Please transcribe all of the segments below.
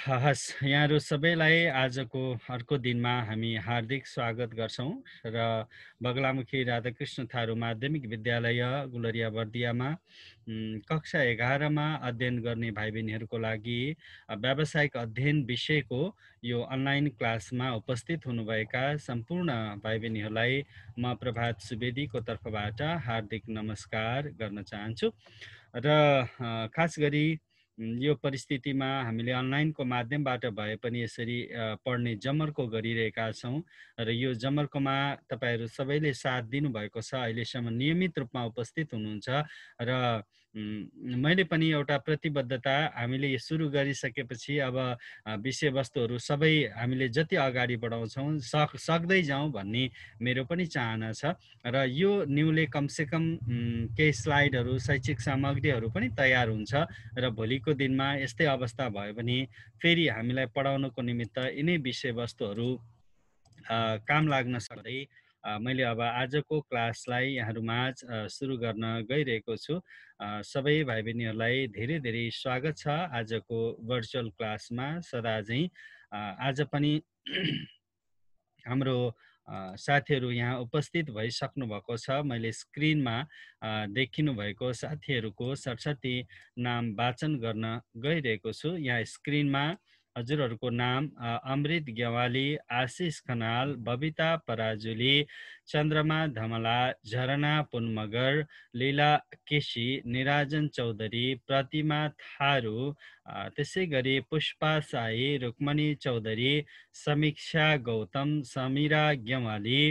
हस् यहाँहरू सबैलाई आजको अर्को दिनमा हामी हार्दिक स्वागत गर्छौं र बगलामुखी राधाकृष्ण थारू माध्यमिक विद्यालय गुलरिया बर्दियामा कक्षा 11 मा अध्ययन गर्ने भाइ बहिनीहरूको लागि व्यावसायिक अध्ययन विषयको यो अनलाइन क्लासमा उपस्थित हुनुभएका सम्पूर्ण भाइ बहिनीहरूलाई म प्रभात सुवेदीको तर्फबाट हार्दिक नमस्कार गर्न चाहन्छु र खास गरी यो परिस्थितिमा हामीले अनलाइनको माध्यमबाट भए पनि यसरी पढ्ने जमर्को गरिरहेका छौं र यो जमर्कोमा तपाईहरु सबैले साथ दिनुभएको छ। अहिलेसम्म नियमित रूपमा उपस्थित हुनुहुन्छ र मैले पनि एउटा प्रतिबद्धता हामीले सुरु गरिसकेपछि अब विषयवस्तुहरू सबै हामीले जति अगाडि बढाउँछौं सक्दै जाउँ भन्ने मेरो पनि चाहना छ र यो न्यूले कमसेकम केही स्लाइडहरू शैक्षिक सामग्रीहरू पनि तयार हुन्छ र भोलिको दिनमा यस्तै अवस्था भयो भने फेरि हामीलाई पढाउनको निमित्त यिनै विषयवस्तुहरू काम लाग्न सक्दै मैले अब आजको क्लासलाई यहाँहरूमाझ सुरु गर्न गइरहेको छु। सबै भाइ बहिनीहरूलाई धेरै धेरै स्वागत छ आजको भर्चुअल क्लासमा। सदा चाहिँ आज पनि हाम्रो साथीहरू यहाँ उपस्थित भइसक्नु भएको छ। मैले स्क्रिनमा देखिनु भएको साथीहरूको सरस्वती नाम वाचन गर्न गइरहेको छु। यहाँ स्क्रिनमा हजुरहरूको नाम अमृत गेवाली, आशिष खनाल, बबिता पराजुली, चन्द्रमा धमला, झरना पुनमगर, लीला केसी, निराजन चौधरी, प्रतिमा थारू, त्यसै गरी पुष्पा साई, रुक्मणी चौधरी, समीक्षा गौतम, समीरा गेवाली,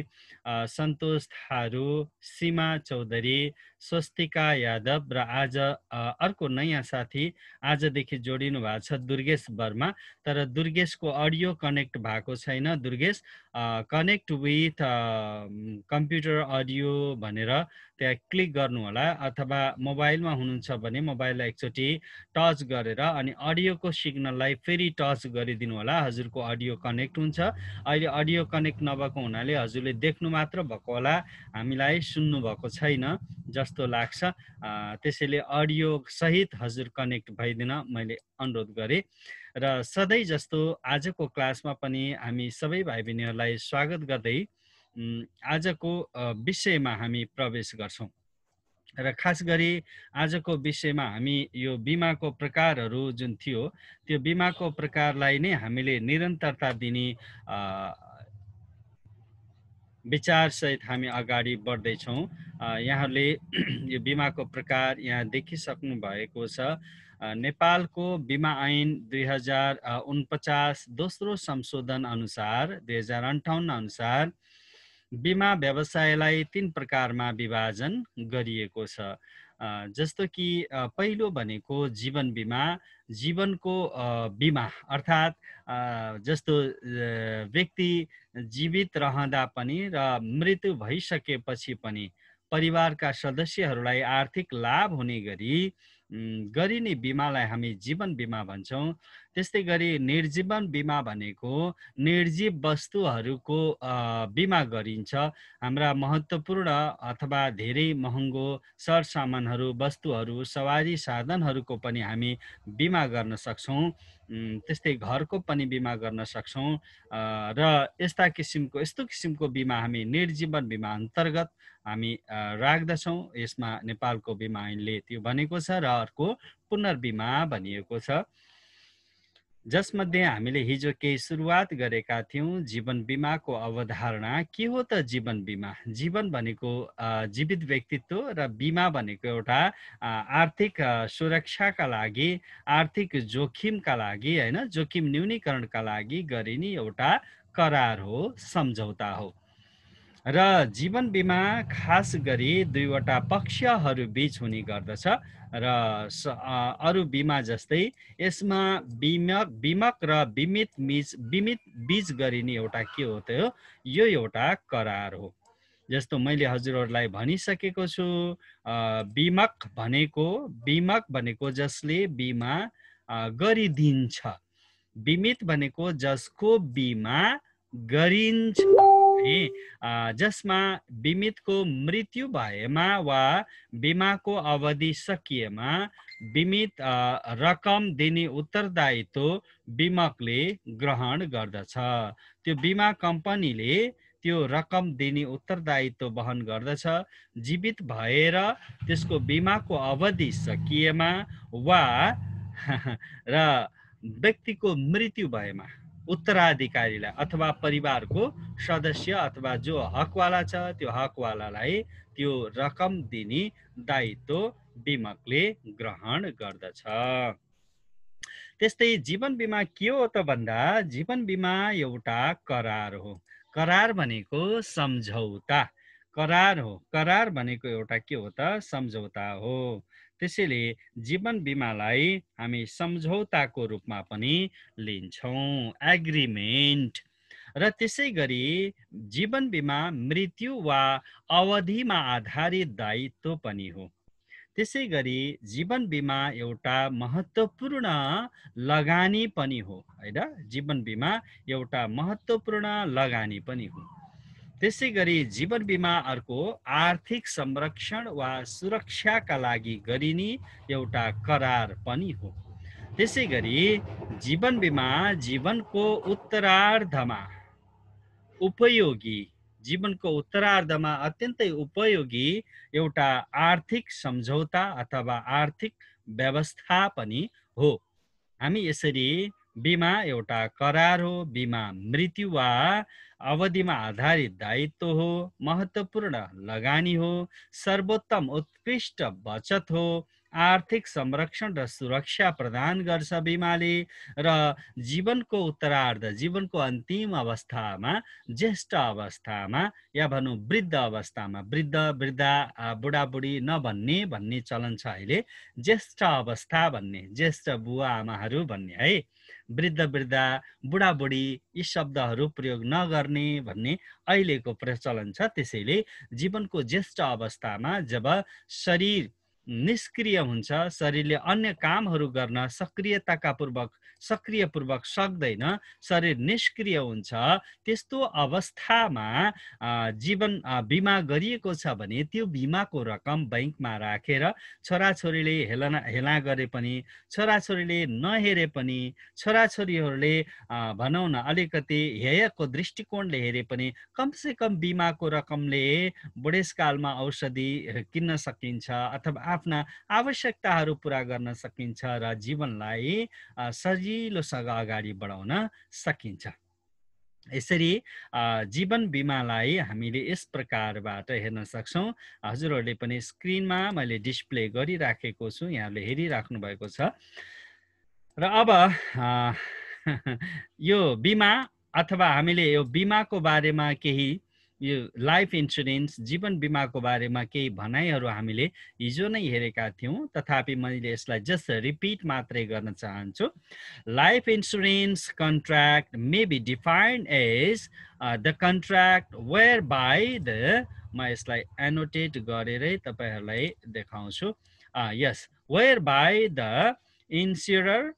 सन्तोष थारू, सीमा चौधरी, स्वस्तिका यादव र आज अर्को नयाँ साथी आजदेखि जोडिनु भएको छ दुर्गेश वर्मा। तर दुर्गेशको अडियो कनेक्ट भएको छैन। Durgesh connect with computer audio भनेर त्यहाँ क्लिक गर्नु होला, अथवा मोबाइलमा हुनुहुन्छ भने मोबाइललाई एकचोटि टच गरेर अनि अडियोको सिग्नललाई फेरि टच गरिदिनु होला। हजुरको अडियो कनेक्ट हुन्छ। अहिले अडियो कनेक्ट नभएको हुनाले हजुरले देख्नु मात्र भएको होला, हामीलाई सुन्नु भएको छैन जस्तो लाग्छ। त्यसैले अडियो सहित हजुर कनेक्ट भइदिन मैले अनुरोध गरेँ। र सधैँ जस्तो आजको क्लासमा पनि हामी सबै भाइ बहिनीहरूलाई स्वागत गर्दै आजको विषयमा हामी प्रवेश गर्छौं। र खास गरी आजको विषयमा हामी यो बिमाको प्रकारहरू जुन थियो त्यो बिमाको प्रकारलाई नै हामीले निरन्तरता दिने विचारसहित हामी अगाडि बढ्दैछौँ। यहाँहरूले यो बिमाको प्रकार यहाँ देखिसक्नु भएको छ। नेपालको बिमा ऐन 2049 दोस्रो संशोधन अनुसार 2058 अनुसार बिमा व्यवसायलाई 3 प्रकारमा विभाजन गरिएको छ। जस्तो कि पहिलो भनेको जीवन बिमा। जीवनको बिमा अर्थात् जस्तो व्यक्ति जीवित रहँदा पनि र मृत्यु भइसकेपछि पनि परिवारका सदस्यहरूलाई आर्थिक लाभ हुने गरी गरिने बिमालाई हामी जीवन बिमा भन्छौं। त्यस्तै गरी निर्जीवन बिमा भनेको निर्जीव वस्तुहरूको बिमा गरिन्छ। हाम्रा महत्त्वपूर्ण अथवा धेरै महँगो सरसामानहरू, वस्तुहरू, सवारी साधनहरूको पनि हामी बिमा गर्न सक्छौं। त्यस्तै घरको पनि बिमा गर्न सक्छौं। र यस्तो किसिमको बिमा हामी निर्जीवन बिमा अन्तर्गत हामी राख्दछौं। यसमा नेपालको बिमा ऐनले त्यो भनेको छ। र अर्को पुनर्बिमा भनिएको छ, जसमध्ये हामीले हिजो केही सुरुवात गरेका थियौं। जीवन बिमाको अवधारणा के हो त? जीवन बिमा, जीवन भनेको जीवित व्यक्तित्व र बिमा भनेको एउटा आर्थिक सुरक्षाका लागि, आर्थिक जोखिमका लागि, हैन, जोखिम न्यूनीकरणका लागि गरिने एउटा करार हो, सम्झौता हो। र जीवन बिमा खास गरी दुईवटा पक्षहरू बीच हुने गर्दछ। र अरु बिमा जस्तै यसमा बिमक र बिमित बीच गरिने एउटा के हो त? यो एउटा करार हो। जस्तो मैले हजुरहरूलाई भनिसकेको छु, बिमक भनेको जसले बिमा गरिदिन्छ, बिमित भनेको जसको बिमा गरिन्छ, भने जसमा बिमितको मृत्यु भएमा वा बिमाको अवधि सकिएमा बिमित रकम दिने उत्तरदायित्व बिमकले ग्रहण गर्दछ। त्यो बिमा कम्पनीले त्यो रकम दिने उत्तरदायित्व वहन गर्दछ। जीवित भएर त्यसको बिमाको अवधि सकिएमा वा र व्यक्तिको मृत्यु भएमा उत्तराधिकारीलाई अथवा परिवारको सदस्य अथवा जो हकवाला छ त्यो हकवालालाई त्यो रकम दिने दायित्व बिमकले ग्रहण गर्दछ। त्यस्तै जीवन बिमा के हो त भन्दा जीवन बिमा एउटा करार हो। करार भनेको सम्झौता, करार हो। करार भनेको एउटा के हो त सम्झौता हो। त्यसैले जीवन बिमालाई हामी सम्झौताको रूपमा पनि लिन्छौँ, एग्रिमेन्ट। र त्यसै गरी जीवन बिमा मृत्यु वा अवधिमा आधारित दायित्व पनि हो। त्यसै गरी जीवन बिमा एउटा महत्त्वपूर्ण लगानी पनि हो, हैन? जीवन बिमा एउटा महत्त्वपूर्ण लगानी पनि हो। त्यसै गरी जीवन बिमा अर्को आर्थिक संरक्षण वा सुरक्षाका लागि गरिने एउटा करार पनि हो। त्यसै गरी जीवन बिमा जीवनको उत्तरार्धमा उपयोगी, जीवनको उत्तरार्धमा अत्यन्तै उपयोगी एउटा आर्थिक सम्झौता अथवा आर्थिक व्यवस्था पनि हो। हामी यसरी बिमा एउटा करार हो, बिमा मृत्यु वा अवधिमा आधारित दायित्व हो, महत्त्वपूर्ण लगानी हो, सर्वोत्तम उत्कृष्ट बचत हो, आर्थिक संरक्षण र सुरक्षा प्रदान गर्छ बिमाले, र जीवनको उत्तरार्ध, जीवनको अन्तिम अवस्थामा, ज्येष्ठ अवस्थामा या भनौँ वृद्ध अवस्थामा, वृद्धा बुढाबुढी नभन्ने भन्ने चलन छ अहिले, ज्येष्ठ अवस्था भन्ने, ज्येष्ठ बुवा आमाहरू भन्ने है, वृद्धा बुढाबुढी यी शब्दहरू प्रयोग नगर्ने भन्ने अहिलेको प्रचलन छ। त्यसैले जीवनको ज्येष्ठ अवस्थामा जब शरीर निष्क्रिय हुन्छ, शरीरले अन्य कामहरू गर्न सक्रियपूर्वक सक्दैन, शरीर निष्क्रिय हुन्छ, त्यस्तो अवस्थामा जीवन बिमा गरिएको छ भने त्यो बिमाको रकम बैंकमा राखेर छोराछोरीले हेला गरे पनि, छोराछोरीले नहेरे पनि, छोराछोरीहरूले भनौँ न अलिकति हेयको दृष्टिकोणले हेरे पनि कमसेकम बिमाको रकमले बुढेसकालमा औषधि किन्न सकिन्छ अथवा आफ्ना आवश्यकताहरू पुरा गर्न सकिन्छ र जीवनलाई सजिलोसँग अगाडि बढाउन सकिन्छ। यसरी जीवन बिमालाई हामीले यस प्रकारबाट हेर्न सक्छौँ। हजुरहरूले पनि स्क्रिनमा मैले डिस्प्ले गरिराखेको छु, यहाँले हेरिराख्नु भएको छ। र अब यो बिमा अथवा हामीले यो बिमाको बारेमा केही, यो लाइफ इन्सुरेन्स जीवन बिमाको बारेमा केही भनाइहरू हामीले हिजो नै हेरेका थियौँ, तथापि मैले यसलाई जस्ट रिपिट मात्रै गर्न चाहन्छु। Life insurance contract may be defined as the contract whereby the, म यसलाई एनोटेट गरेरै तपाईँहरूलाई देखाउँछु। यस, whereby the insurer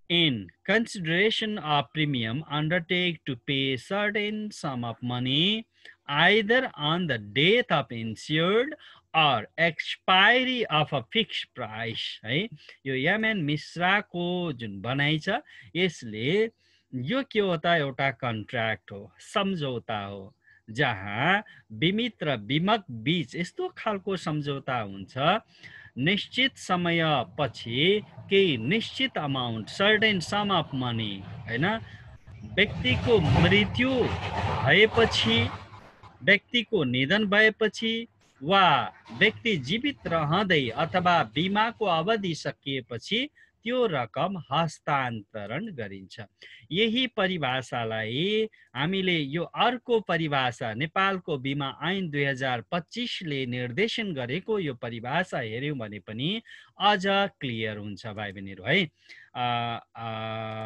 in consideration of premium undertake to pay certain sum of money either on the death of insured or expiry of a fixed price, है। यो MN मिश्राको जुन भनाइ छ यसले यो के हो त एउटा कन्ट्र्याक्ट हो, सम्झौता हो, जहाँ बिमित र बिमक बीच यस्तो खालको सम्झौता हुन्छ निश्चित समय पछि केही निश्चित amount, certain some of money, हैन, व्यक्तिको मृत्यु भएपछि, व्यक्तिको निधन भएपछि वा व्यक्ति जीवित रहँदै अथवा बिमाको अवधि सकिएपछि त्यो रकम हस्तान्तरण गरिन्छ। यही परिभाषालाई हामीले यो अर्को परिभाषा नेपालको बिमा ऐन 2025 ले निर्देशन गरेको यो परिभाषा हेर्यौँ भने पनि अझ क्लियर हुन्छ भाइ बहिनीहरू है।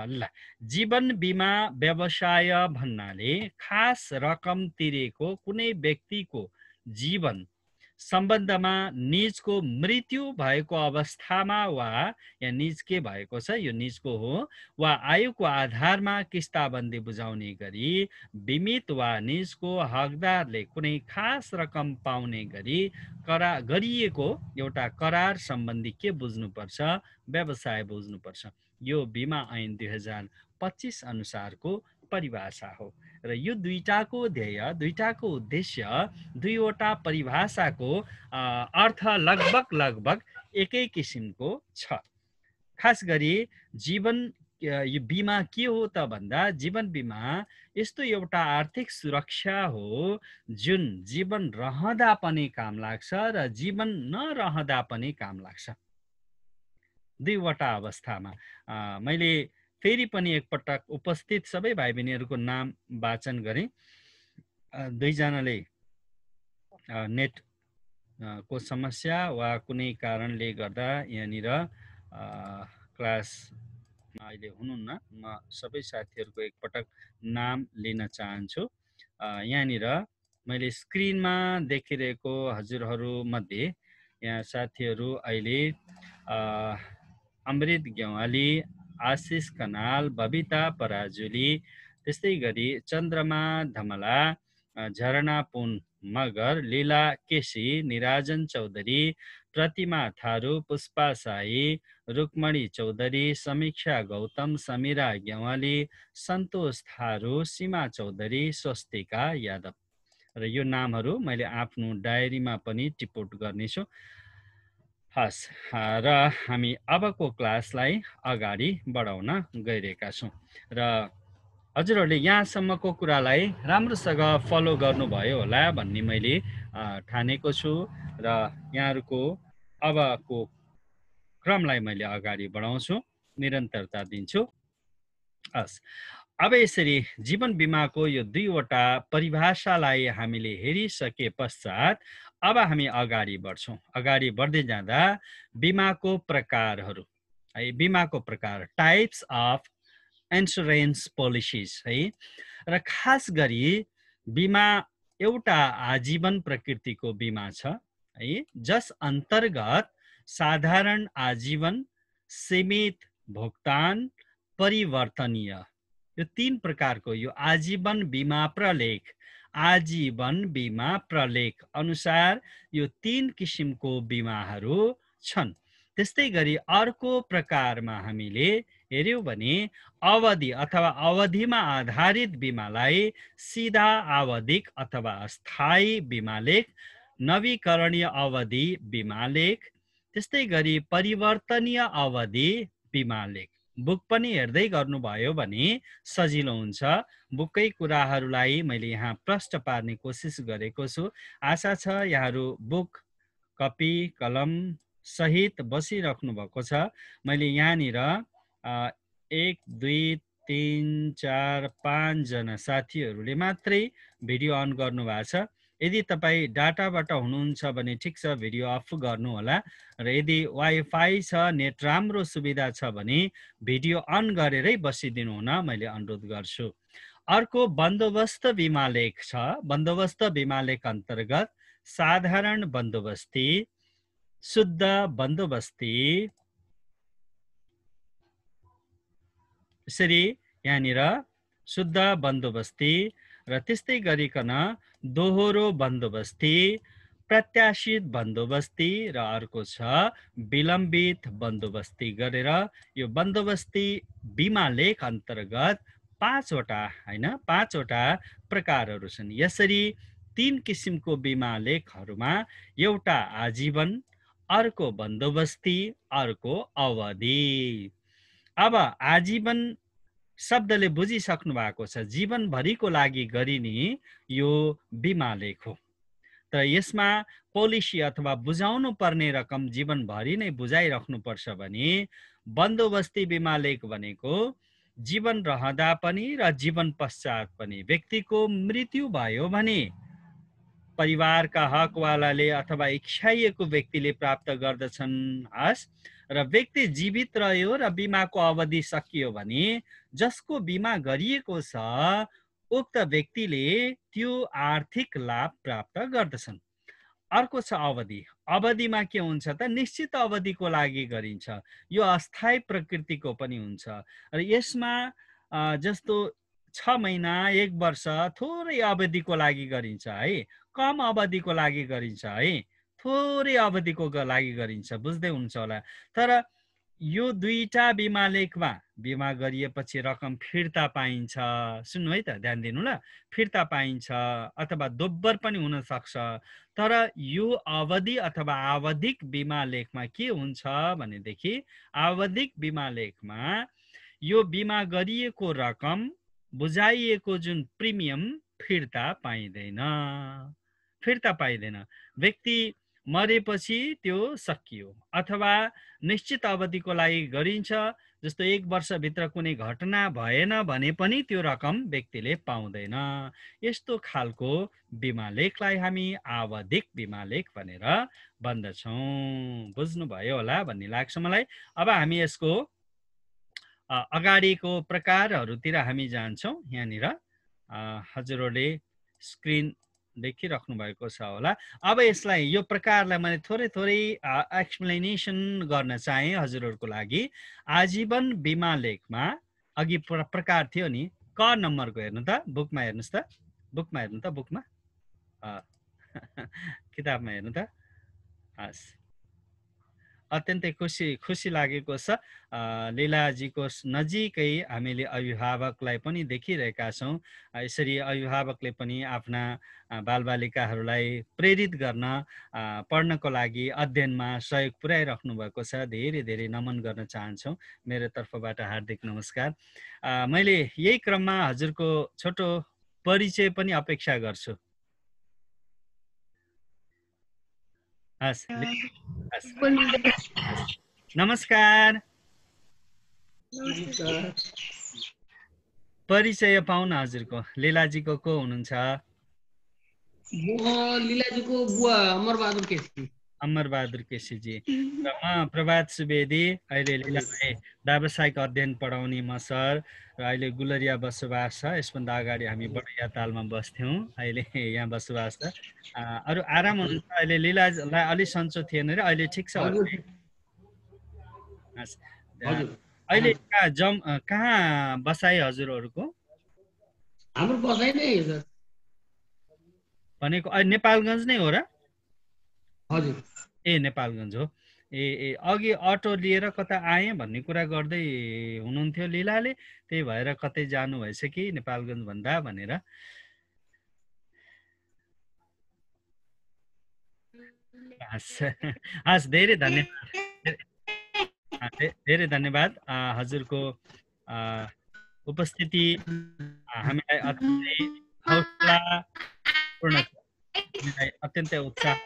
ल, जीवन बिमा व्यवसाय भन्नाले खास रकम तिरेको कुनै व्यक्तिको जीवन सम्बन्धमा निजको मृत्यु भएको अवस्थामा वा यहाँ निज के भएको छ, यो निजको हो, वा आयुको आधारमा किस्ताबन्दी बुझाउने गरी बिमित वा निजको हकदारले कुनै खास रकम पाउने गरी गरिएको एउटा करार सम्बन्धी के बुझ्नुपर्छ? व्यवसाय बुझ्नुपर्छ। यो बिमा ऐन 2025 अनुसारको परिभाषा हो र यो दुईटाको ध्येय, दुईटाको उद्देश्य, दुईवटा परिभाषाको अर्थ लगभग एकै किसिमको छ। खास गरी जीवन यो बिमा के हो त भन्दा जीवन बिमा यस्तो एउटा आर्थिक सुरक्षा हो जुन जीवन रहँदा पनि काम लाग्छ र जीवन नरहँदा पनि काम लाग्छ। दुईवटा अवस्थामा मैले फेरि पनि एकपटक उपस्थित सबै भाइ बहिनीहरूको नाम वाचन गरेँ। दुईजनाले नेट को समस्या वा कुनै कारणले गर्दा यहाँनिर क्लासमा अहिले हुनुहुन्न। म सबै साथीहरूको एकपटक नाम लिन चाहन्छु। यहाँनिर मैले स्क्रिनमा देखिरहेको हजुरहरूमध्ये यहाँ साथीहरू अहिले अमृत गेवाली, आशिष कनाल, बबिता पराजुली, त्यस्तै गरी चन्द्रमा धमला, झरना पुन मगर, लीला केसी, निराजन चौधरी, प्रतिमा थारू, पुष्पा साई, रुक्मणी चौधरी, समीक्षा गौतम, समीरा गेवाली, सन्तोष थारू, सीमा चौधरी, स्वस्तिका यादव र यो नामहरू मैले आफ्नो डायरीमा पनि टिपोट गर्नेछु। हस्, र हामी अबको क्लासलाई अगाडि बढाउन गइरहेका छौँ र हजुरहरूले यहाँसम्मको कुरालाई राम्रोसँग फलो गर्नुभयो होला भन्ने मैले ठानेको छु र यहाँहरूको अबको क्रमलाई मैले अगाडि बढाउँछु, निरन्तरता दिन्छु। हस्, अब यसरी जीवन बिमाको यो दुईवटा परिभाषालाई हामीले हेरिसके पश्चात अब हामी अगाडि बढ्छौँ। अगाडि बढ्दै जाँदा बिमाको प्रकारहरू है, बिमाको प्रकार, टाइप्स अफ इन्सुरेन्स पोलिसिज है, र खास गरी बिमा एउटा आजीवन प्रकृतिको बिमा छ है, जस अन्तर्गत साधारण आजीवन, सीमित भुक्तान, परिवर्तनीय, यो तीन प्रकारको यो आजीवन बिमा प्रलेख, आजीवन बिमा प्रलेख अनुसार यो तीन किसिमको बिमाहरू छन्। त्यस्तै गरी अर्को प्रकारमा हामीले हेर्यौँ भने अवधि अथवा अवधिमा आधारित बिमालाई सिधा आवधिक अथवा स्थायी बिमालेख, नवीकरणीय अवधि बिमालेख, त्यस्तै गरी परिवर्तनीय अवधि बिमालेख। बुक पनि हेर्दै गर्नुभयो भने सजिलो हुन्छ। बुककै कुराहरूलाई मैले यहाँ प्रष्ट पार्ने कोसिस गरेको छु। आशा छ यहाँहरू बुक, कपी, कलम सहित बसिराख्नु भएको छ। मैले यहाँनिर 1, 2, 3, 4, 5 जना साथीहरूले मात्रै भिडियो अन गर्नु भएको छ। यदि तपाईँ डाटाबाट हुनुहुन्छ भने ठिक छ, भिडियो अफ गर्नु होला, र यदि वाइफाई छ, नेट राम्रो सुविधा छ भने भिडियो अन गरेरै बसिदिनु हुन मैले अनुरोध गर्छु। अर्को बन्दोबस्त बिमा लेख छ। बन्दोबस्त बिमा लेख अन्तर्गत साधारण बन्दोबस्ती, शुद्ध बन्दोबस्ती, यसरी यहाँनिर शुद्ध बन्दोबस्ती र त्यस्तै गरिकन दोहोरो बन्दोबस्ती, प्रत्याशित बन्दोबस्ती र अर्को छ विलम्बित बन्दोबस्ती गरेर यो बन्दोबस्ती बिमा लेख अन्तर्गत 5 वटा प्रकारहरू छन्। यसरी 3 किसिमको बिमा लेखहरूमा एउटा आजीवन, अर्को बन्दोबस्ती, अर्को अवधि। अब आजीवन शब्दले बुझिसक्नु भएको छ, जीवनभरिको लागि गरिने यो बिमा लेख हो। तर यसमा पोलिसी अथवा बुझाउनु पर्ने रकम जीवनभरि नै बुझाइराख्नुपर्छ भने बन्दोबस्ती बिमा लेख भनेको जीवन रहँदा पनि र जीवन पश्चात पनि व्यक्तिको मृत्यु भयो भने परिवारका हकवालाले अथवा इच्छाइएको व्यक्तिले प्राप्त गर्दछन्। हस्, र व्यक्ति जीवित रह्यो र बिमाको अवधि सकियो भने जसको बिमा गरिएको छ उक्त व्यक्तिले त्यो आर्थिक लाभ प्राप्त गर्दछन्। अर्को छ अवधि। अवधिमा के हुन्छ त निश्चित अवधिको लागि गरिन्छ, यो अस्थायी प्रकृतिको पनि हुन्छ र यसमा जस्तो 6 महिना 1 वर्ष थोरै अवधिको लागि गरिन्छ है, कम अवधिको लागि गरिन्छ है, थोरै अवधिको लागि गरिन्छ, बुझ्दै हुन्छ होला। तर यो दुईटा बिमा लेखमा बिमा गरिएपछि रकम फिर्ता पाइन्छ, सुन्नु है त, ध्यान दिनु ल, फिर्ता पाइन्छ अथवा दोब्बर पनि हुन सक्छ। तर यो अवधि अथवा आवधिक बिमा लेखमा के हुन्छ भनेदेखि आवधिक बिमा लेखमा यो बिमा गरिएको रकम बुझाइएको जुन प्रिमियम फिर्ता पाइँदैन, फिर्ता पाइँदैन। व्यक्ति मरेपछि त्यो सकियो अथवा निश्चित अवधिको लागि गरिन्छ, जस्तो 1 वर्षभित्र कुनै घटना भएन भने पनि त्यो रकम व्यक्तिले पाउँदैन। यस्तो खालको बिमा लेखलाई हामी आवधिक बिमा लेख भनेर भन्दछौँ। बुझ्नुभयो होला भन्ने लाग्छ मलाई। अब हामी यसको अगाडिको प्रकारहरूतिर हामी जान्छौँ। यहाँनिर हजुरहरूले स्क्रिन देखिराख्नु भएको छ होला। अब यसलाई, यो प्रकारलाई मैले थोरै थोरै एक्सप्लेनेसन गर्न चाहेँ हजुरहरूको लागि। आजीवन बिमा लेखमा अघि प्रकार थियो नि, क नम्बरको हेर्नु त, बुकमा हेर्नुहोस् त, बुकमा हेर्नु त, बुकमा किताबमा हेर्नु त। हस्, अत्यन्तै खुसी लागेको छ। लीलाजीको नजिकै हामीले अभिभावकलाई पनि देखिरहेका छौँ। यसरी अभिभावकले पनि आफ्ना बालबालिकाहरूलाई प्रेरित गर्न, पढ्नको लागि अध्ययनमा सहयोग पुर्याइराख्नु भएको छ। धेरै धेरै नमन गर्न चाहन्छौँ। मेरो तर्फबाट हार्दिक नमस्कार। मैले यही क्रममा हजुरको छोटो परिचय पनि अपेक्षा गर्छु। हस्, नमस्कार। परिचय पाउन हजुरको, लीलाजीको को हुनुहुन्छ? लीलाजीको बुवा अमरबहादुर केसी। अमरबहादुर केसीजी र म प्रभात सुवेदी। अहिले लीलालाई व्यावसायिक अध्ययन पढाउने म सर, र अहिले गुलरिया बसोबास छ। यसभन्दा अगाडि हामी बडैया तालमा बस्थ्यौँ, अहिले यहाँ बसोबास छ। अरू आराम हुनुहुन्छ? अहिले लीलालाई अलि सन्चो थिएन र अहिले ठिक छ? अहिले कहाँ बसाइ हजुरहरूको? हाम्रो बसाइ नै हो सर। भनेको नेपालगञ्ज नै हो र? हजुर। ए नेपालगञ्ज हो। ए अघि अटो लिएर कता आएँ भन्ने कुरा गर्दै हुनुहुन्थ्यो लीलाले, त्यही भएर कतै जानु भएछ कि नेपालगञ्ज भन्दा भनेर। हस्, धेरै धन्यवाद, धेरै धन्यवाद। हजुरको उपस्थिति हामीलाई अत्यन्तै हौसलापूर्ण, हामीलाई अत्यन्तै उत्साह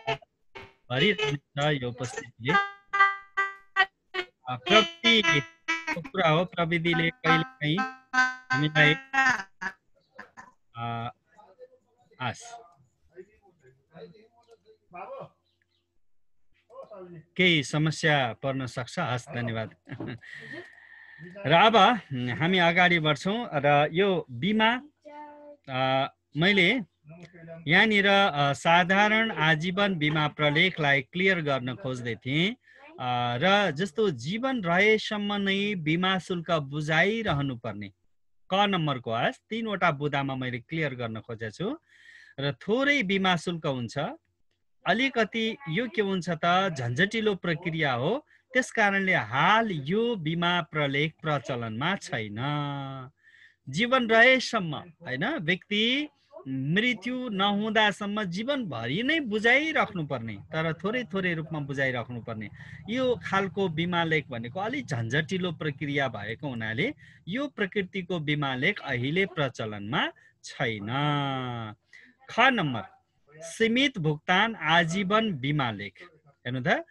भरिरहन्छ यो उपस्थितिले। प्रविधिको कुरा हो, प्रविधिले कहिलेकाहीँ हामीलाई केही समस्या पर्न सक्छ। हस्, धन्यवाद। र अब हामी अगाडि बढ्छौँ। र यो बिमा मैले यहाँनिर साधारण आजीवन बिमा प्रलेखलाई क्लियर गर्न खोज्दै थिएँ। र जस्तो जीवन रहेसम्म नै बिमा शुल्क बुझाइरहनु पर्ने, क नम्बरको हस्, 3वटा बुदामा मैले क्लियर गर्न खोजेको छु। र थोरै बिमा शुल्क हुन्छ, अलिकति यो के हुन्छ त झन्झटिलो प्रक्रिया हो, त्यस कारणले हाल यो बिमा प्रलेख प्रचलनमा छैन। जीवन रहेसम्म हैन, व्यक्ति मृत्यु नहुँदासम्म जीवनभरि नै बुझाइराख्नु पर्ने, तर थोरै थोरै रूपमा बुझाइराख्नु पर्ने यो खालको बिमा लेख भनेको अलि झन्झटिलो प्रक्रिया भएको हुनाले यो प्रकृतिको बिमा लेख अहिले प्रचलनमा छैन। ख नम्बर सीमित भुक्तान आजीवन बिमा लेख। हेर्नु त,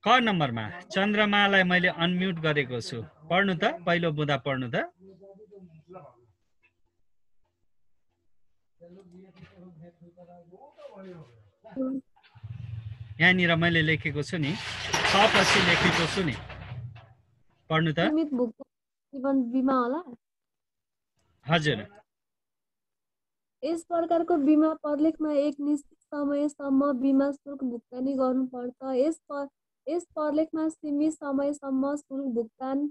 क नम्बरमा चन्द्रमालाई मैले अनम्युट गरेको छु, पढ्नु त, पहिलो बुदा पढ्नु त। यहाँनिर मैले लेखेको छु नि, पछि लेखेको छु नि, पढ्नु त। सीमित भुक्तान जीवन बिमा होला। हजुर, यस प्रकारको बिमा प्रलेखमा एक निश्चित समयसम्म बिमा शुल्क भुक्तानी गर्नुपर्छ। यस प्रलेखमा सीमित समयसम्म शुल्क भुक्तान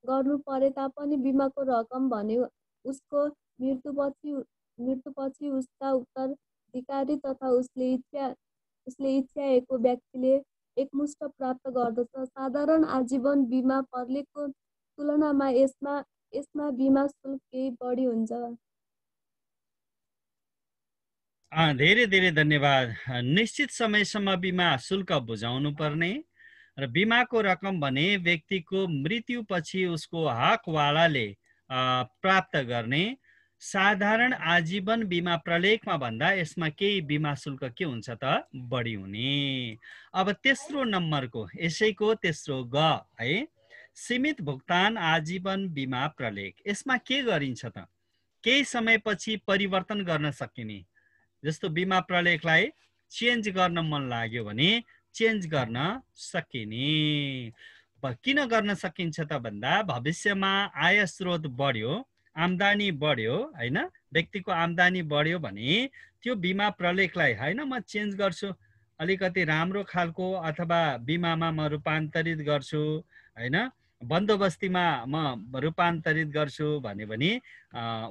गर्नु परे तापनि बिमाको रकम भने उसको मृत्युपछि उसका उत्तराधिकारी तथा उसले इच्छाएको व्यक्तिले एकमुष्ट प्राप्त गर्दछ। साधारण आजीवन बिमा प्रलेखको तुलनामा यसमा बिमा शुल्क केही बढी हुन्छ। धेरै धेरै धन्यवाद। निश्चित समयसम्म बिमा शुल्क बुझाउनु पर्ने र बिमाको रकम भने व्यक्तिको मृत्युपछि उसको हकवालाले प्राप्त गर्ने। साधारण आजीवन बिमा प्रलेखमा भन्दा यसमा केही बिमा शुल्क के हुन्छ त बढी हुने। अब तेस्रो नम्बरको यसैको तेस्रो ग है, सीमित भुक्तान आजीवन बिमा प्रलेख। यसमा के गरिन्छ त? केही समयपछि परिवर्तन गर्न सकिने, जस्तो बिमा प्रलेखलाई चेन्ज गर्न मन लाग्यो भने चेन्ज गर्न सकिने। किन गर्न सकिन्छ त भन्दा भविष्यमा आय स्रोत बढ्यो, आम्दानी बढ्यो हैन, व्यक्तिको आम्दानी बढ्यो भने त्यो बिमा प्रलेखलाई हैन म चेन्ज गर्छु, अलिकति राम्रो खालको अथवा बिमामा म रूपान्तरित गर्छु हैन, बन्दोबस्तीमा म रूपान्तरित गर्छु भन्यो भने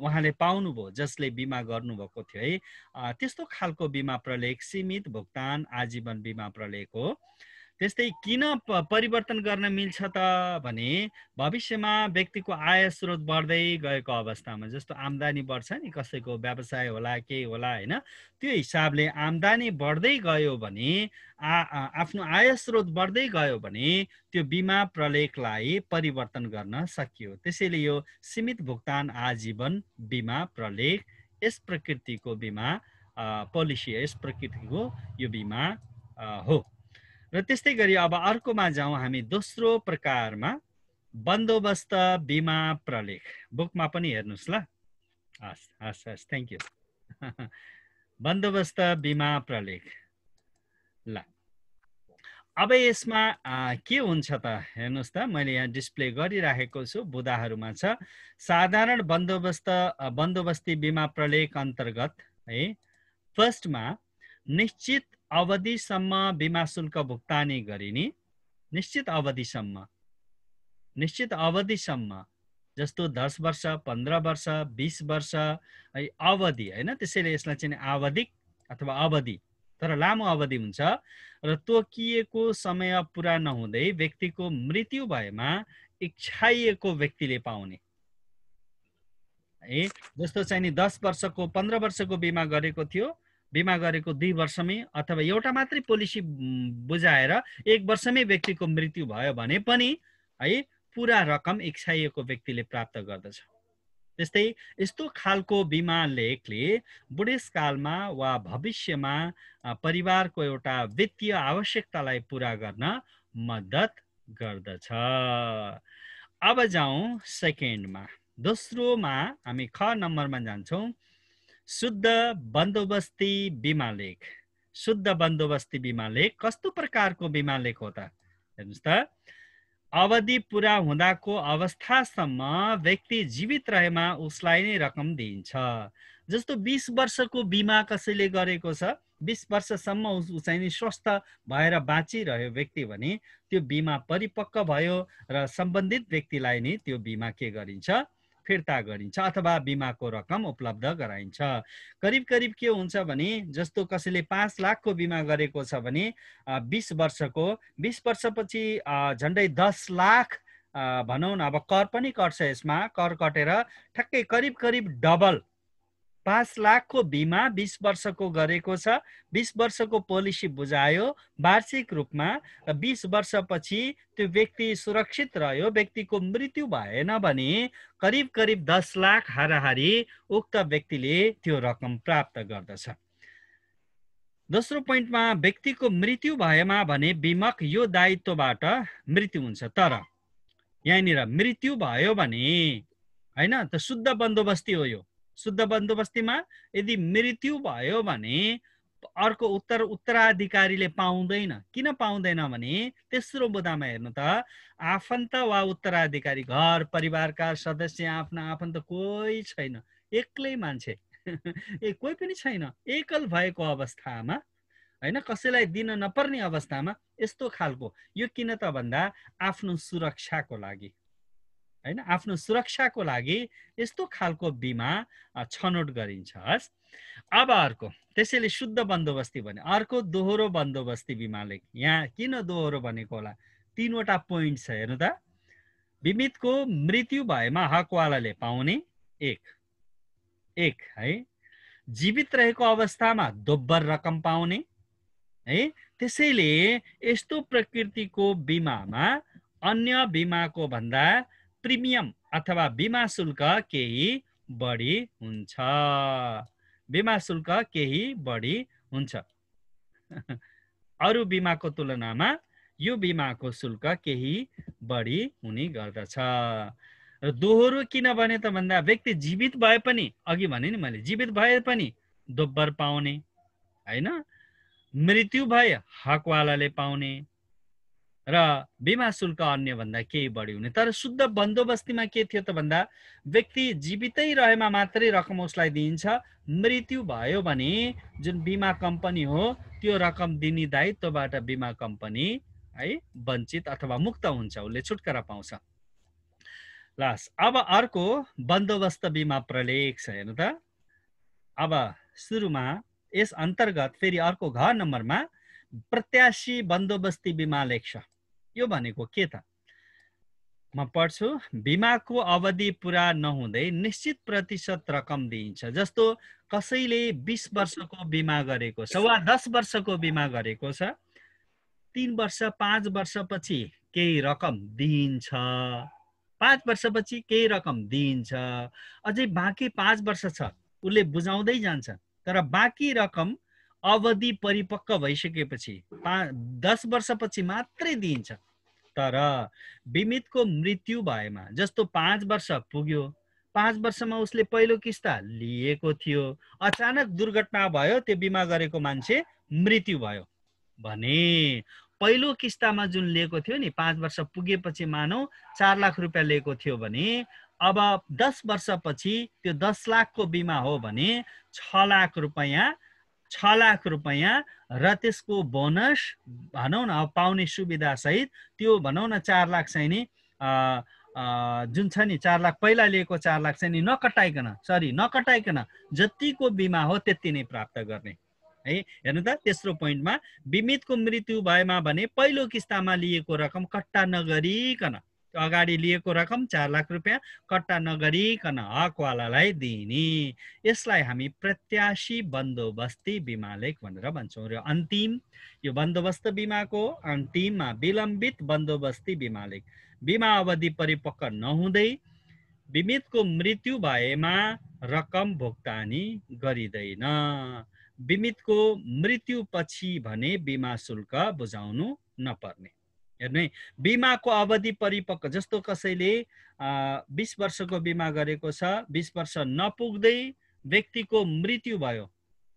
उहाँले पाउनुभयो, जसले बिमा गर्नुभएको थियो है, त्यस्तो खालको बिमा प्रलेख सीमित भुक्तान आजीवन बिमा प्रलेख हो। त्यस्तै किन परिवर्तन गर्न मिल्छ त भने भविष्यमा व्यक्तिको आय स्रोत बढ्दै गएको अवस्थामा, जस्तो आम्दानी बढ्छ नि, कसैको व्यवसाय होला केही होला हैन, त्यो हिसाबले आम्दानी बढ्दै गयो भने आफ्नो आय स्रोत बढ्दै गयो भने त्यो बिमा प्रलेखलाई परिवर्तन गर्न सकियो। त्यसैले यो सीमित भुक्तान आजीवन बिमा प्रलेख यस प्रकृतिको बिमा पोलिसी, यस प्रकृतिको यो बिमा हो। र त्यस्तै गरी अब अर्कोमा जाउँ हामी, दोस्रो प्रकारमा बन्दोबस्त बिमा प्रलेख। बुकमा पनि हेर्नुहोस् ल। हस् हस् हस्, थ्याङ्क यू। बन्दोबस्त बिमा प्रलेख। ल अब यसमा के हुन्छ त हेर्नुहोस् त, मैले यहाँ डिस्प्ले गरिराखेको छु, बुदाहरूमा छ। साधारण बन्दोबस्ती बिमा प्रलेख अन्तर्गत है, फर्स्टमा निश्चित अवधिसम्म बिमा शुल्क भुक्तानी गरिने। निश्चित अवधिसम्म जस्तो 10 वर्ष 15 वर्ष 20 वर्ष है अवधि हैन, त्यसैले यसलाई चाहिँ आवधिक अथवा अवधि, तर लामो अवधि हुन्छ। र तोकिएको समय पुरा नहुँदै व्यक्तिको मृत्यु भएमा इच्छाइएको व्यक्तिले पाउने है, जस्तो चाहिँ नि 10 वर्षको 15 वर्षको बिमा गरेको थियो, बिमा गरेको 2 वर्षमै अथवा एउटा मात्रै पोलिसी बुझाएर 1 वर्षमै व्यक्तिको मृत्यु भयो भने पनि है पुरा रकम इच्छाइएको व्यक्तिले प्राप्त गर्दछ। त्यस्तै यस्तो खालको बिमा लेखले बुढेसकालमा वा भविष्यमा परिवारको एउटा वित्तीय आवश्यकतालाई पुरा गर्न मद्दत गर्दछ। अब जाउँ सेकेन्डमा, दोस्रोमा हामी ख नम्बरमा जान्छौँ, शुद्ध बन्दोबस्ती बिमा लेख। शुद्ध बन्दोबस्ती बिमा लेख कस्तो प्रकारको बिमा लेख हो त? हेर्नुहोस् त, अवधि पुरा हुँदाको अवस्थासम्म व्यक्ति जीवित रहेमा उसलाई नै रकम दिइन्छ। जस्तो 20 वर्षको बिमा कसैले गरेको छ, 20 वर्षसम्म ऊ चाहिँ नि स्वस्थ भएर बाँचिरह्यो व्यक्ति भने त्यो बिमा परिपक्व भयो र सम्बन्धित व्यक्तिलाई नै त्यो बिमा के गरिन्छ, फिर्ता गरिन्छ अथवा बिमाको रकम उपलब्ध गराइन्छ। करिब करिब के हुन्छ भने जस्तो कसैले 5 लाखको बिमा गरेको छ भने 20 वर्षको, 20 वर्षपछि झन्डै 10 लाख भनौँ न, अब कर पनि कट्छ यसमा, कर कटेर ठ्याक्कै करिब करिब डबल 5 लाखको बिमा 20 वर्षको गरेको छ, 20 वर्षको पोलिसी बुझायो वार्षिक रूपमा, र 20 वर्षपछि त्यो व्यक्ति सुरक्षित रह्यो, व्यक्तिको मृत्यु भएन भने करिब करिब 10 लाख हाराहारी उक्त व्यक्तिले त्यो रकम प्राप्त गर्दछ। दोस्रो पोइन्टमा व्यक्तिको मृत्यु भएमा भने बिमक यो दायित्वबाट मृत्यु हुन्छ, तर यहाँनिर मृत्यु भयो भने हैन त शुद्ध बन्दोबस्ती हो यो। शुद्ध बन्दोबस्तीमा यदि मृत्यु भयो भने अर्को उत्तराधिकारीले पाउँदैन। किन पाउँदैन भने तेस्रो बुदामा हेर्नु त, आफन्त वा उत्तराधिकारी, घर परिवारका सदस्य आफ्ना आफन्त कोही छैन, एक्लै मान्छे कोही पनि छैन, एकल भएको अवस्थामा हैन, कसैलाई दिन नपर्ने अवस्थामा यस्तो खालको, यो किन त भन्दा आफ्नो सुरक्षाको लागि हैन, आफ्नो सुरक्षाको लागि यस्तो खालको बिमा छनौट गरिन्छ। अब अर्को, त्यसैले शुद्ध बन्दोबस्ती भने अर्को दोहोरो बन्दोबस्ती बिमाले। यहाँ किन दोहोरो भनेको होला, तीनवटा पोइन्ट छ हेर्नु त। बिमितको मृत्यु भएमा हकवालाले पाउने एक है, जीवित रहेको अवस्थामा दोब्बर रकम पाउने है। त्यसैले यस्तो प्रकृतिको बिमामा अन्य बिमाको भन्दा प्रिमियम अथवा बिमा शुल्क केही बढी हुन्छ, बिमा शुल्क केही बढी हुन्छ। अरु बिमाको तुलनामा यो बिमाको शुल्क केही बढी हुने गर्दछ। र दोहोरो किन भने त भन्दा व्यक्ति जीवित भए पनि, अघि भने नि मैले, जीवित भए पनि दोब्बर पाउने हैन, मृत्यु भए हकवालाले पाउने र बिमा शुल्क अन्य भन्दा केही बढी हुने। तर शुद्ध बन्दोबस्तीमा के थियो त भन्दा व्यक्ति जीवितै रहेमा मात्रै रकम उसलाई दिइन्छ, मृत्यु भयो भने जुन बिमा कम्पनी हो त्यो रकम दिने दायित्वबाट बिमा कम्पनी है वञ्चित अथवा मुक्त हुन्छ, उसले छुटकारा पाउँछ। लास अब अर्को बन्दोबस्त बिमा प्रलेख छ हेर्नु त। अब सुरुमा यस अन्तर्गत फेरि अर्को घ नम्बरमा प्रत्याशी बन्दोबस्ती बिमा लेख छ। यो भनेको के त, म पढ्छु। बिमाको अवधि पुरा नहुँदै निश्चित प्रतिशत रकम दिइन्छ। जस्तो कसैले 20 वर्षको बिमा गरेको छ वा 10 वर्षको बिमा गरेको छ, 3 वर्ष 5 वर्षपछि केही रकम दिइन्छ, 5 वर्षपछि केही रकम दिइन्छ, अझै बाँकी 5 वर्ष छ उसले बुझाउँदै जान्छ, तर बाँकी रकम अवधि परिपक्व भइसकेपछि 10 वर्षपछि मात्रै दिइन्छ। तर बिमितको मृत्यु भएमा जस्तो 5 वर्ष पुग्यो, 5 वर्षमा उसले पहिलो किस्ता लिएको थियो, अचानक दुर्घटना भयो, त्यो बिमा गरेको मान्छे मृत्यु भयो भने पहिलो किस्तामा जुन लिएको थियो नि 5 वर्ष पुगेपछि मानौ 4 लाख रुपियाँ लिएको थियो भने अब 10 वर्षपछि त्यो 10 लाखको बिमा हो भने 6 लाख रुपियाँ र त्यसको बोनस भनौँ न पाउने सुविधा सहित त्यो भनौँ न 4 लाख चाहिँ नि जुन छ नि 4 लाख पहिला लिएको 4 लाख चाहिँ नि नकटाइकन जतिको बिमा हो त्यति नै प्राप्त गर्ने है। हेर्नु त तेस्रो पोइन्टमा बिमितको मृत्यु भएमा भने पहिलो किस्तामा लिएको रकम कट्टा नगरिकन, अगाडि लिएको रकम 4 लाख रुपियाँ कट्टा नगरिकन हकवालालाई दिने, यसलाई हामी प्रत्याशी बन्दोबस्ती बिमा लेख भनेर भन्छौँ। र अन्तिम यो बन्दोबस्त बिमाको अन्तिममा विलम्बित बन्दोबस्ती बिमा लेख। बिमा अवधि परिपक्व नहुँदै बिमितको मृत्यु भएमा रकम भुक्तानी गरिँदैन, बिमितको मृत्युपछि भने बिमा शुल्क बुझाउनु नपर्ने। हेर्नु है, बिमाको अवधि परिपक्व जस्तो कसैले 20 वर्षको बिमा गरेको छ, 20 वर्ष नपुग्दै व्यक्तिको मृत्यु भयो,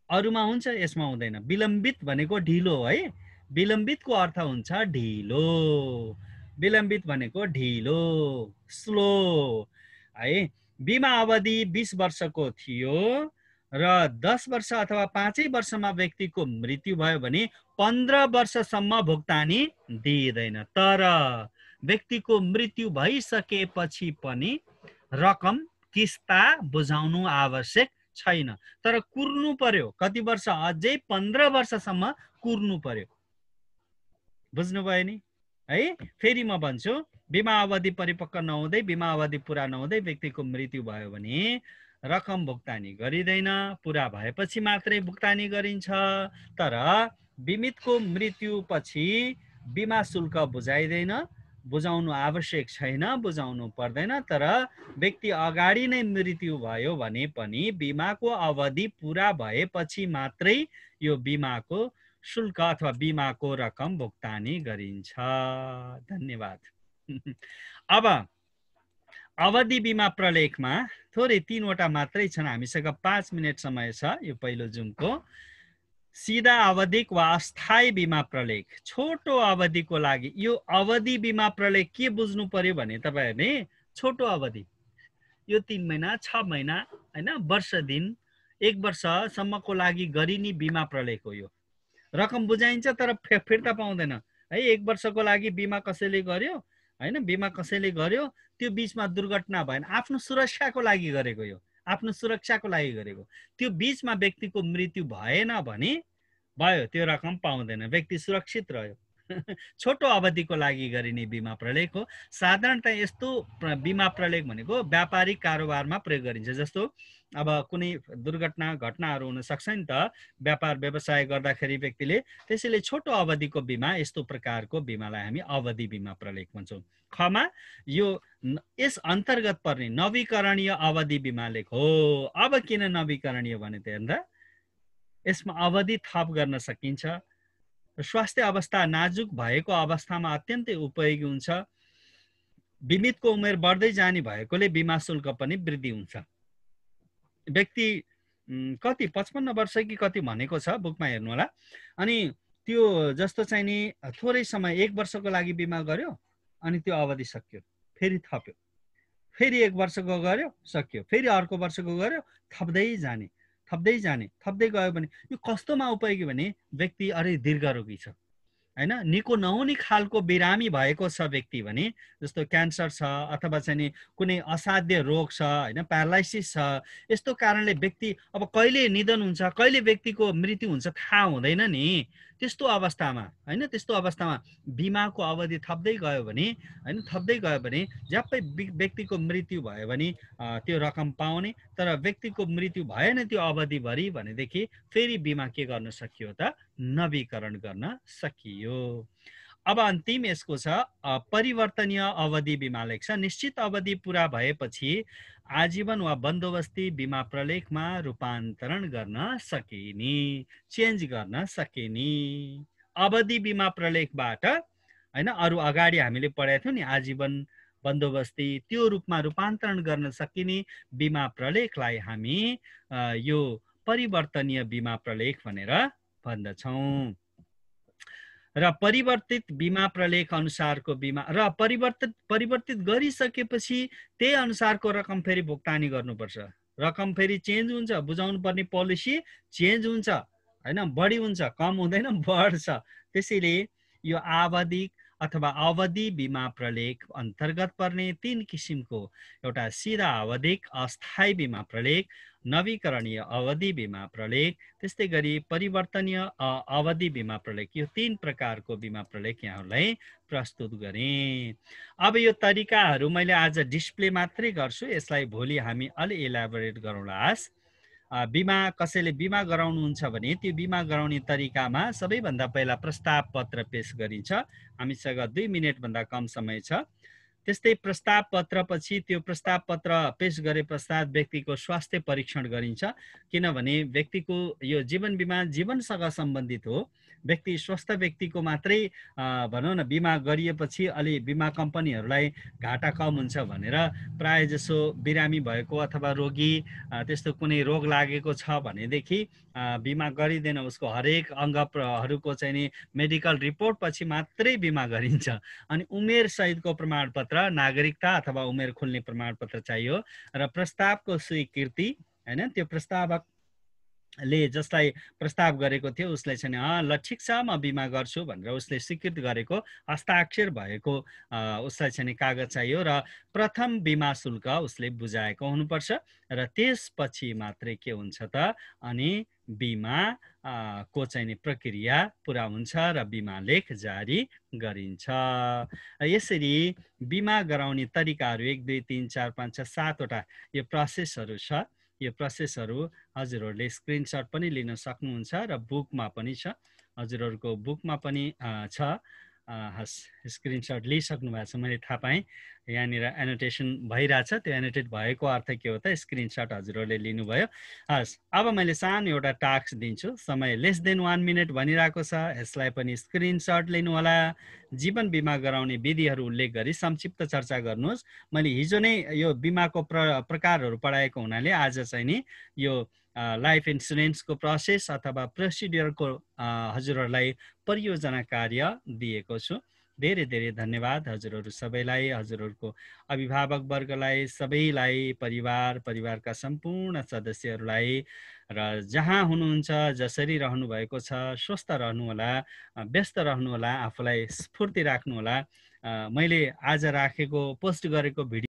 अरूमा हुन्छ यसमा हुँदैन। विलम्बित भनेको ढिलो है, विलम्बितको अर्थ हुन्छ ढिलो, विलम्बित भनेको ढिलो, स्लो है। बिमा अवधि 20 वर्षको थियो र 10 वर्ष अथवा 5 वर्षमा व्यक्तिको मृत्यु भयो भने 15 वर्षसम्म भुक्तानी दिइँदैन। तर व्यक्तिको मृत्यु भइसकेपछि पनि रकम किस्ता बुझाउनु आवश्यक छैन, तर कुर्नु पर्यो। कति वर्ष? अझै 15 वर्षसम्म कुर्नु पर्यो। बुझ्नुभयो नि है। फेरि म भन्छु, बिमा अवधि परिपक्व नहुँदै, बिमा अवधि पुरा नहुँदै व्यक्तिको मृत्यु भयो भने रकम भुक्तानी गरिँदैन, पुरा भएपछि मात्रै भुक्तानी गरिन्छ। तर बिमितको मृत्युपछि बिमा शुल्क बुझाइँदैन, बुझाउनु आवश्यक छैन, बुझाउनु पर्दैन। तर व्यक्ति अगाडि नै मृत्यु भयो भने पनि बिमाको अवधि पुरा भएपछि मात्रै यो बिमाको शुल्क अथवा बिमाको रकम भुक्तानी गरिन्छ। धन्यवाद। अब अवधि बिमा प्रलेखमा थोरै 3वटा मात्रै छन्, हामीसँग 5 मिनट समय छ यो पहिलो जुमको। सीधा अवधिक वा अस्थायी बिमा प्रलेख, छोटो अवधिको लागि यो अवधि बिमा प्रलेख के बुझ्नु पर्यो भने तपाईँहरूले छोटो अवधि, यो 3 महिना 6 महिना हैन, वर्ष दिन 1 वर्षसम्मको लागि गरिने बिमा प्रलेख हो। यो रकम बुझाइन्छ तर फिर्ता पाउँदैन है। 1 वर्षको लागि बिमा कसैले गर्यो हैन, बिमा कसैले गर्यो, त्यो बीचमा दुर्घटना भएन, आफ्नो सुरक्षाको लागि गरेको, यो आफ्नो सुरक्षाको लागि गरेको, त्यो बीचमा व्यक्तिको मृत्यु भएन भने भयो, त्यो रकम पाउँदैन, व्यक्ति सुरक्षित रह्यो। छोटो अवधिको लागि गरिने बिमा प्रलेख हो। साधारणतया यस्तो बिमा प्रलेख भनेको व्यापारिक कारोबारमा प्रयोग गरिन्छ। जस्तो अब कुनै दुर्घटना घटनाहरू हुन सक्छ नि त व्यापार व्यवसाय गर्दाखेरि व्यक्तिले, त्यसैले छोटो अवधिको बिमा, यस्तो प्रकारको बिमालाई हामी अवधि बिमा प्रलेख भन्छौँ। खमा यो यस अन्तर्गत पर्ने नवीकरणीय अवधि बिमा लेख हो। अब किन नवीकरणीय भने त हेर्दा यसमा अवधि थप गर्न सकिन्छ, स्वास्थ्य अवस्था नाजुक भएको अवस्थामा अत्यन्तै उपयोगी हुन्छ, बिमितको उमेर बढ्दै जाने भएकोले बिमा शुल्क पनि वृद्धि हुन्छ। व्यक्ति कति 55 वर्ष कि कति भनेको छ बुकमा हेर्नु होला। अनि त्यो जस्तो चाहिँ नि थोरै समय 1 वर्षको लागि बिमा गर्यो अनि त्यो अवधि सक्यो, फेरि थप्यो, फेरि 1 वर्षको गर्यो सक्यो, फेरि अर्को वर्षको गर्यो, थप्दै जाने थप्दै गयो भने यो कस्तोमा उपयोगी भने व्यक्ति अरे दीर्घरोगी छ हैन, निको नहुने खालको बिरामी भएको छ व्यक्ति भने, जस्तो क्यान्सर छ अथवा चाहिँ कुनै असाध्य रोग छ हैन, प्यारालाइसिस छ, यस्तो कारणले व्यक्ति अब कहिले निधन हुन्छ, कहिले व्यक्तिको मृत्यु हुन्छ थाहा हुँदैन नि। त्यस्तो अवस्थामा हैन, त्यस्तो अवस्थामा बिमाको अवधि थप्दै गयो भने हैन, थप्दै गयो भने झ्याप्पै व्यक्तिको मृत्यु भयो भने त्यो रकम पाउने, तर व्यक्तिको मृत्यु भएन त्यो अवधिभरि भनेदेखि फेरि बिमा के गर्न सकियो त, नवीकरण गर्न सकियो। अब अन्तिम यसको छ परिवर्तनीय अवधि बिमा लेख छ। निश्चित अवधि पूरा भएपछि आजीवन वा बन्दोबस्ती बिमा प्रलेखमा रूपान्तरण गर्न सकिने, चेन्ज गर्न सकिने। अवधि बिमा प्रलेखबाट हैन, अरु अगाडि हामीले पढेको थियौं नि आजीवन बन्दोबस्ती, त्यो रूपमा रूपान्तरण गर्न सकिने बिमा प्रलेखलाई हामी यो परिवर्तनीय बिमा प्रलेख भनेर भन्दछौं। र परिवर्तित बिमा प्रलेख अनुसारको बिमा र परिवर्तित गरिसकेपछि त्यही अनुसारको रकम फेरि भुक्तानी गर्नुपर्छ। रकम फेरि चेन्ज हुन्छ, बुझाउनु पर्ने पोलिसी चेन्ज हुन्छ हैन, बढी हुन्छ, कम हुँदैन, बढ्छ। त्यसैले यो आवधिक अथवा अवधि बिमा प्रलेख अन्तर्गत पर्ने 3 किसिमको, एउटा सिधा आवधिक अस्थायी बिमा प्रलेख, नवीकरणीय अवधि बिमा प्रलेख, त्यस्तै गरी परिवर्तनीय अवधि बिमा प्रलेख, यो 3 प्रकारको बिमा प्रलेख यहाँहरूलाई प्रस्तुत गरेँ। अब यो तरिकाहरू मैले आज डिस्प्ले मात्रै गर्छु, यसलाई भोलि हामी अलि इलाबोरेट गरौँलास। बिमा कसैले बिमा गराउनुहुन्छ भने त्यो बिमा गराउने तरिकामा सबैभन्दा पहिला प्रस्ताव पत्र पेश गरिन्छ। हामीसँग 2 मिनेटभन्दा कम समय छ। त्यस्तै प्रस्ताव पत्र पछि त्यो प्रस्ताव पत्र पेश गरे पश्चात व्यक्तिको स्वास्थ्य परीक्षण गरिन्छ, किनभने व्यक्तिको यो जीवन बिमा जीवनसँग सम्बन्धित हो। व्यक्ति स्वस्थ व्यक्तिको मात्रै भनौँ न बिमा गरिएपछि अलि बिमा कम्पनीहरूलाई घाटा कम हुन्छ भनेर प्राय जसो बिरामी भएको अथवा रोगी त्यस्तो कुनै रोग लागेको छ भनेदेखि बिमा गरिँदैन, उसको हरेक अङ्गहरूको चाहिँ नि मेडिकल रिपोर्ट पछि मात्रै बिमा गरिन्छ। अनि उमेर सहितको प्रमाणपत्र, नागरिकता अथवा उमेर खुल्ने प्रमाणपत्र चाहियो र प्रस्तावको स्वीकृति हैन, त्यो प्रस्तावकले जसलाई प्रस्ताव गरेको थियो उसलाई चाहिँ ल ठिक छ म बिमा गर्छु भनेर उसले स्वीकृत गरेको हस्ताक्षर भएको उसलाई चाहिँ कागज चाहियो र प्रथम बिमा शुल्क उसले बुझाएको हुनुपर्छ र त्यसपछि मात्रै के हुन्छ त अनि बिमा को चाहिँ प्रक्रिया पुरा हुन्छ र बिमा लेख जारी गरिन्छ। यसरी बिमा गराउने तरिकाहरू 1 2 3 4 5 6 7 वटा यो प्रोसेसहरू छ। यो प्रोसेसहरू हजुरहरूले स्क्रिनशट पनि लिन सक्नुहुन्छ र बुकमा पनि छ, हजुरहरूको बुकमा पनि छ। स्क्रिनशट लिइसक्नु भएको छ मैले थाहा पाएँ, यहाँनिर एनोटेसन भइरहेछ। त्यो एनोटेट भएको अर्थ के हो त, स्क्रिनशट हजुरहरूले लिनुभयो। हस्, अब मैले सानो एउटा टास्क दिन्छु, समय लेस देन 1 मिनट भनिरहेको छ, यसलाई पनि स्क्रिनशट लिनु होला। जीवन बिमा गराउने विधिहरू उल्लेख गरी संक्षिप्त चर्चा गर्नुहोस्। मैले हिजो नै यो बिमाको प्रकारहरू पढाएको हुनाले आज चाहिँ नि यो लाइफ इन्सुरेन्सको प्रोसेस अथवा प्रोसिड्युरको हजुरहरूलाई परियोजना कार्य दिएको छु। धेरै धेरै धन्यवाद हजुरहरू सबैलाई, हजुरहरूको अभिभावक वर्गलाई, सबैलाई, परिवारका सम्पूर्ण सदस्यहरूलाई, र जहाँ हुनुहुन्छ, जसरी रहनुभएको छ, स्वस्थ रहनुहोला, व्यस्त रहनुहोला, आफूलाई स्फूर्ति राख्नुहोला। मैले आज राखेको पोस्ट गरेको भिडियो